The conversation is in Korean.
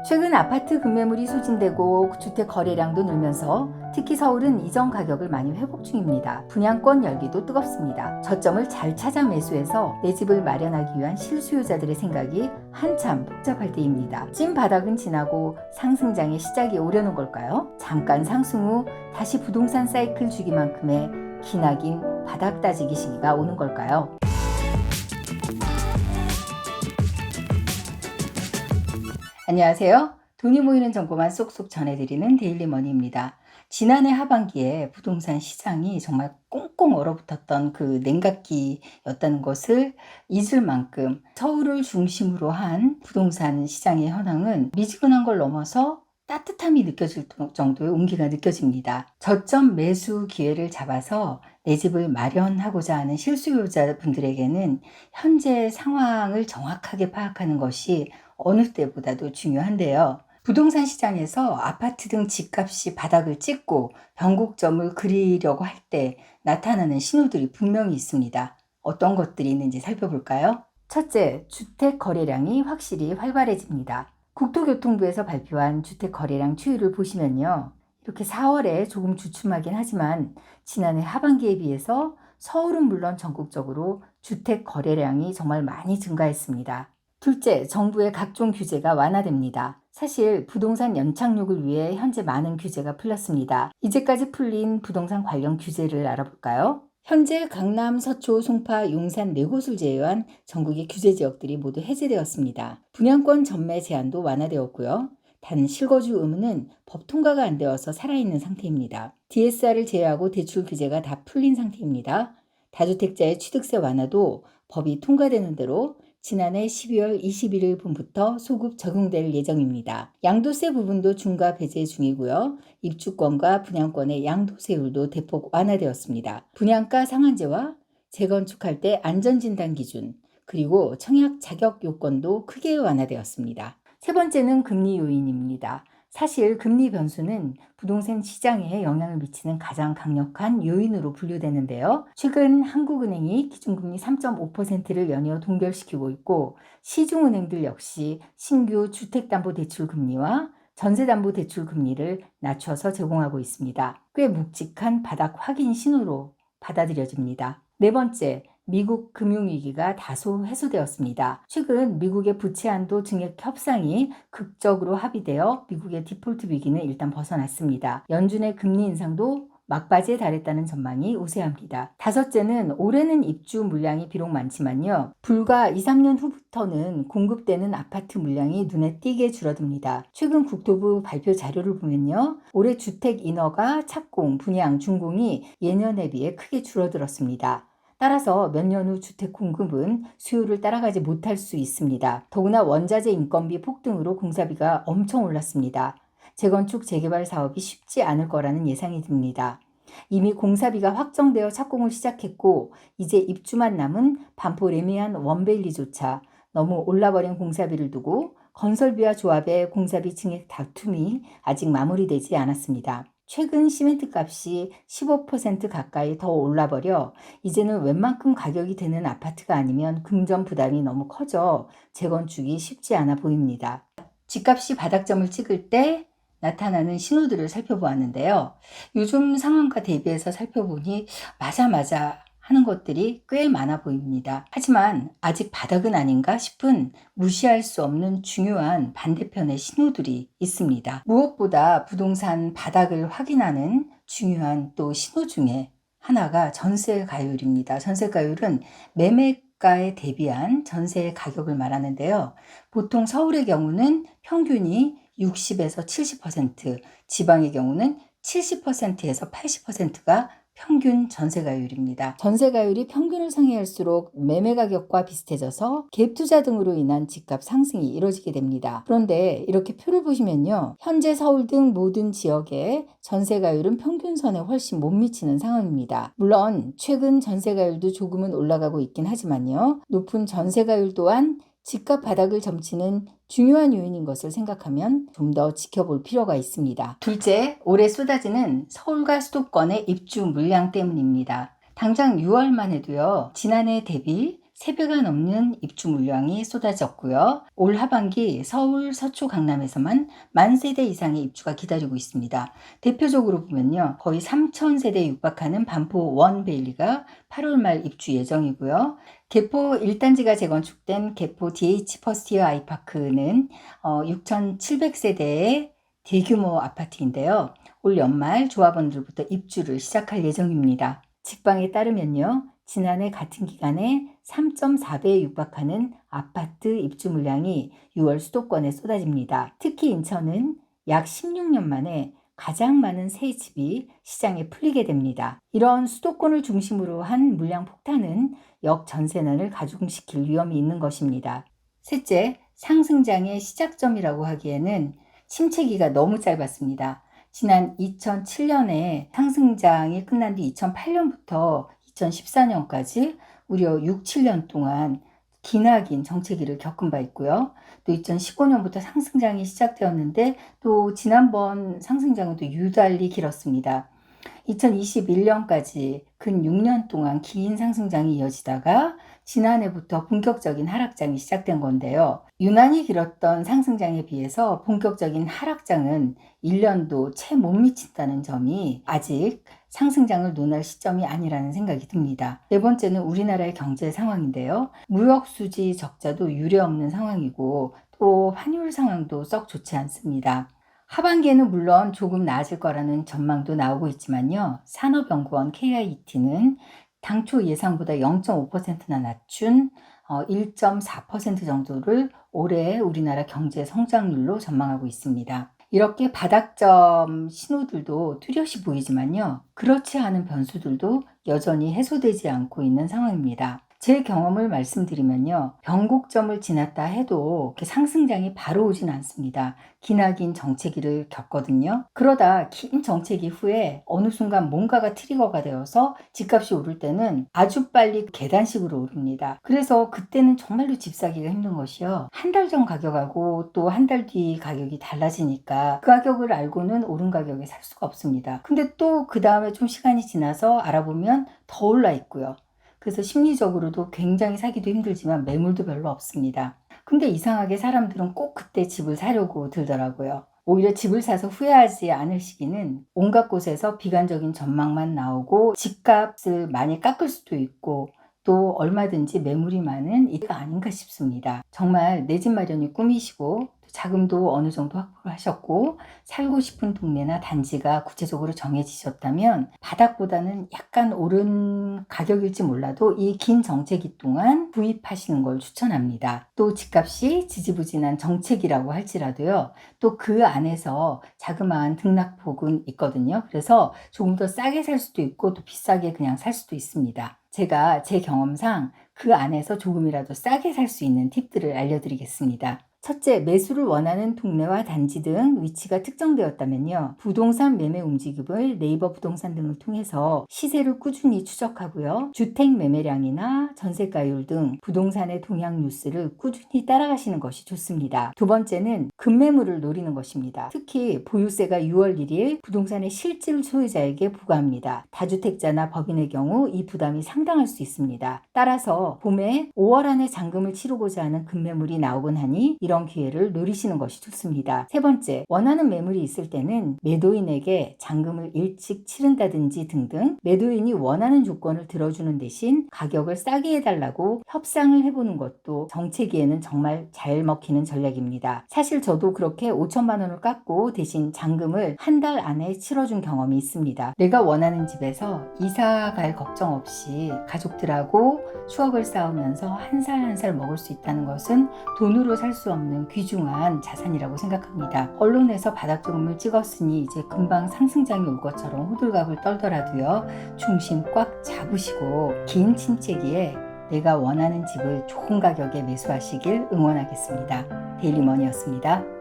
최근 아파트 급매물이 소진되고 주택 거래량도 늘면서 특히 서울은 이전 가격을 많이 회복 중입니다. 분양권 열기도 뜨겁습니다. 저점을 잘 찾아 매수해서 내 집을 마련하기 위한 실수요자들의 생각이 한참 복잡할 때입니다. 찐 바닥은 지나고 상승장의 시작이 오려는 걸까요? 잠깐 상승 후 다시 부동산 사이클 주기만큼의 기나긴 바닥 따지기 시기가 오는 걸까요? 안녕하세요. 돈이 모이는 정보만 쏙쏙 전해드리는 데일리머니입니다. 지난해 하반기에 부동산 시장이 정말 꽁꽁 얼어붙었던 그 냉각기였다는 것을 잊을 만큼 서울을 중심으로 한 부동산 시장의 현황은 미지근한 걸 넘어서 따뜻함이 느껴질 정도의 온기가 느껴집니다. 저점 매수 기회를 잡아서 내 집을 마련하고자 하는 실수요자분들에게는 현재 상황을 정확하게 파악하는 것이 어느 때보다도 중요한데요. 부동산 시장에서 아파트 등 집값이 바닥을 찍고 변곡점을 그리려고 할 때 나타나는 신호들이 분명히 있습니다. 어떤 것들이 있는지 살펴볼까요? 첫째, 주택 거래량이 확실히 활발해집니다. 국토교통부에서 발표한 주택 거래량 추이를 보시면요. 이렇게 4월에 조금 주춤하긴 하지만 지난해 하반기에 비해서 서울은 물론 전국적으로 주택 거래량이 정말 많이 증가했습니다. 둘째, 정부의 각종 규제가 완화됩니다. 사실 부동산 연착륙을 위해 현재 많은 규제가 풀렸습니다. 이제까지 풀린 부동산 관련 규제를 알아볼까요? 현재 강남, 서초, 송파, 용산 4곳을 제외한 전국의 규제 지역들이 모두 해제되었습니다. 분양권 전매 제한도 완화되었고요. 단 실거주 의무는 법 통과가 안 되어서 살아있는 상태입니다. DSR을 제외하고 대출 규제가 다 풀린 상태입니다. 다주택자의 취득세 완화도 법이 통과되는 대로 지난해 12월 21일분부터 소급 적용될 예정입니다. 양도세 부분도 중과 배제 중이고요. 입주권과 분양권의 양도세율도 대폭 완화되었습니다. 분양가 상한제와 재건축할 때 안전진단 기준, 그리고 청약 자격 요건도 크게 완화되었습니다. 세 번째는 금리 요인입니다. 사실 금리 변수는 부동산 시장에 영향을 미치는 가장 강력한 요인으로 분류되는데요. 최근 한국은행이 기준금리 3.5%를 연이어 동결시키고 있고 시중은행들 역시 신규 주택담보대출 금리와 전세담보대출 금리를 낮춰서 제공하고 있습니다. 꽤 묵직한 바닥 확인 신호로 받아들여집니다. 네 번째, 미국 금융위기가 다소 해소되었습니다. 최근 미국의 부채 한도 증액 협상이 극적으로 합의되어 미국의 디폴트 위기는 일단 벗어났습니다. 연준의 금리 인상도 막바지에 달했다는 전망이 우세합니다. 다섯째는 올해는 입주 물량이 비록 많지만요. 불과 2, 3년 후부터는 공급되는 아파트 물량이 눈에 띄게 줄어듭니다. 최근 국토부 발표 자료를 보면요. 올해 주택 인허가, 착공, 분양, 준공이 예년에 비해 크게 줄어들었습니다. 따라서 몇 년 후 주택 공급은 수요를 따라가지 못할 수 있습니다. 더구나 원자재 인건비 폭등으로 공사비가 엄청 올랐습니다. 재건축 재개발 사업이 쉽지 않을 거라는 예상이 듭니다. 이미 공사비가 확정되어 착공을 시작했고 이제 입주만 남은 반포 레미안 원베일리조차 너무 올라버린 공사비를 두고 건설비와 조합의 공사비 증액 다툼이 아직 마무리되지 않았습니다. 최근 시멘트 값이 15% 가까이 더 올라버려 이제는 웬만큼 가격이 되는 아파트가 아니면 금전 부담이 너무 커져 재건축이 쉽지 않아 보입니다. 집값이 바닥점을 찍을 때 나타나는 신호들을 살펴보았는데요. 요즘 상황과 대비해서 살펴보니 맞아 하는 것들이 꽤 많아 보입니다. 하지만 아직 바닥은 아닌가 싶은 무시할 수 없는 중요한 반대편의 신호들이 있습니다. 무엇보다 부동산 바닥을 확인하는 중요한 또 신호 중에 하나가 전세가율입니다. 전세가율은 매매가에 대비한 전세 가격을 말하는데요. 보통 서울의 경우는 평균이 60에서 70%, 지방의 경우는 70%에서 80%가 평균 전세가율입니다. 전세가율이 평균을 상회할수록 매매가격과 비슷해져서 갭투자 등으로 인한 집값 상승이 이뤄지게 됩니다. 그런데 이렇게 표를 보시면요. 현재 서울 등 모든 지역의 전세가율은 평균선에 훨씬 못 미치는 상황입니다. 물론 최근 전세가율도 조금은 올라가고 있긴 하지만요. 높은 전세가율 또한 집값 바닥을 점치는 중요한 요인인 것을 생각하면 좀 더 지켜볼 필요가 있습니다. 둘째, 올해 쏟아지는 서울과 수도권의 입주 물량 때문입니다. 당장 6월만 해도요. 지난해 대비 3배가 넘는 입주 물량이 쏟아졌고요. 올 하반기 서울, 서초, 강남에서만 10,000세대 이상의 입주가 기다리고 있습니다. 대표적으로 보면요. 거의 3,000세대에 육박하는 반포 원베일리가 8월 말 입주 예정이고요. 개포 1단지가 재건축된 개포 DH 퍼스티어 아이파크는 6,700세대의 대규모 아파트인데요. 올 연말 조합원들부터 입주를 시작할 예정입니다. 직방에 따르면요. 지난해 같은 기간에 3.4배에 육박하는 아파트 입주 물량이 6월 수도권에 쏟아집니다. 특히 인천은 약 16년 만에 가장 많은 새 집이 시장에 풀리게 됩니다. 이런 수도권을 중심으로 한 물량 폭탄은 역전세난을 가중시킬 위험이 있는 것입니다. 셋째, 상승장의 시작점이라고 하기에는 침체기가 너무 짧았습니다. 지난 2007년에 상승장이 끝난 뒤 2008년부터 2014년까지 무려 6, 7년 동안 기나긴 정체기를 겪은 바 있고요. 또 2015년부터 상승장이 시작되었는데 또 지난번 상승장은 또 유달리 길었습니다. 2021년까지 근 6년 동안 긴 상승장이 이어지다가 지난해부터 본격적인 하락장이 시작된 건데요. 유난히 길었던 상승장에 비해서 본격적인 하락장은 1년도 채 못 미친다는 점이 아직 상승장을 논할 시점이 아니라는 생각이 듭니다. 네 번째는 우리나라의 경제 상황인데요. 무역 수지 적자도 유례없는 상황이고 또 환율 상황도 썩 좋지 않습니다. 하반기에는 물론 조금 나아질 거라는 전망도 나오고 있지만요. 산업연구원 KIET는 당초 예상보다 0.5%나 낮춘 1.4% 정도를 올해 우리나라 경제 성장률로 전망하고 있습니다. 이렇게 바닥점 신호들도 뚜렷이 보이지만요. 그렇지 않은 변수들도 여전히 해소되지 않고 있는 상황입니다. 제 경험을 말씀드리면요. 변곡점을 지났다 해도 상승장이 바로 오진 않습니다. 기나긴 정체기를 겪거든요. 그러다 긴 정체기 후에 어느 순간 뭔가가 트리거가 되어서 집값이 오를 때는 아주 빨리 계단식으로 오릅니다. 그래서 그때는 정말로 집 사기가 힘든 것이요. 한 달 전 가격하고 또 한 달 뒤 가격이 달라지니까 그 가격을 알고는 오른 가격에 살 수가 없습니다. 근데 또 그 다음에 좀 시간이 지나서 알아보면 더 올라 있고요. 그래서 심리적으로도 굉장히 사기도 힘들지만 매물도 별로 없습니다. 근데 이상하게 사람들은 꼭 그때 집을 사려고 들더라고요. 오히려 집을 사서 후회하지 않을 시기는 온갖 곳에서 비관적인 전망만 나오고 집값을 많이 깎을 수도 있고 또 얼마든지 매물이 많은 이가 아닌가 싶습니다. 정말 내 집 마련이 꿈이시고 자금도 어느 정도 확보를 하셨고 살고 싶은 동네나 단지가 구체적으로 정해지셨다면 바닥보다는 약간 오른 가격일지 몰라도 이 긴 정체기 동안 구입하시는 걸 추천합니다. 또 집값이 지지부진한 정체기라고 할지라도요. 또 그 안에서 자그마한 등락폭은 있거든요. 그래서 조금 더 싸게 살 수도 있고 또 비싸게 그냥 살 수도 있습니다. 제가 제 경험상 그 안에서 조금이라도 싸게 살 수 있는 팁들을 알려드리겠습니다. 첫째, 매수를 원하는 동네와 단지 등 위치가 특정되었다면요. 부동산 매매 움직임을 네이버 부동산 등을 통해서 시세를 꾸준히 추적하고요. 주택 매매량이나 전세가율 등 부동산의 동향 뉴스를 꾸준히 따라가시는 것이 좋습니다. 두 번째는 급매물을 노리는 것입니다. 특히 보유세가 6월 1일 부동산의 실질 소유자에게 부과합니다. 다주택자나 법인의 경우 이 부담이 상당할 수 있습니다. 따라서 봄에 5월 안에 잔금을 치르고자 하는 급매물이 나오곤 하니 이런 기회를 노리시는 것이 좋습니다. 세 번째, 원하는 매물이 있을 때는 매도인에게 잔금을 일찍 치른다든지 등등 매도인이 원하는 조건을 들어주는 대신 가격을 싸게 해달라고 협상을 해보는 것도 정체기에는 정말 잘 먹히는 전략입니다. 사실 저도 그렇게 5천만 원을 깎고 대신 잔금을 한 달 안에 치러준 경험이 있습니다. 내가 원하는 집에서 이사 갈 걱정 없이 가족들하고 추억을 쌓으면서 한 살 한 살 먹을 수 있다는 것은 돈으로 살 수 없는 귀중한 자산이라고 생각합니다. 언론에서 바닥조금을 찍었으니 이제 금방 상승장이 올 것처럼 호들갑을 떨더라도요. 중심 꽉 잡으시고 긴 침체기에 내가 원하는 집을 좋은 가격에 매수하시길 응원하겠습니다. 데일리머니였습니다.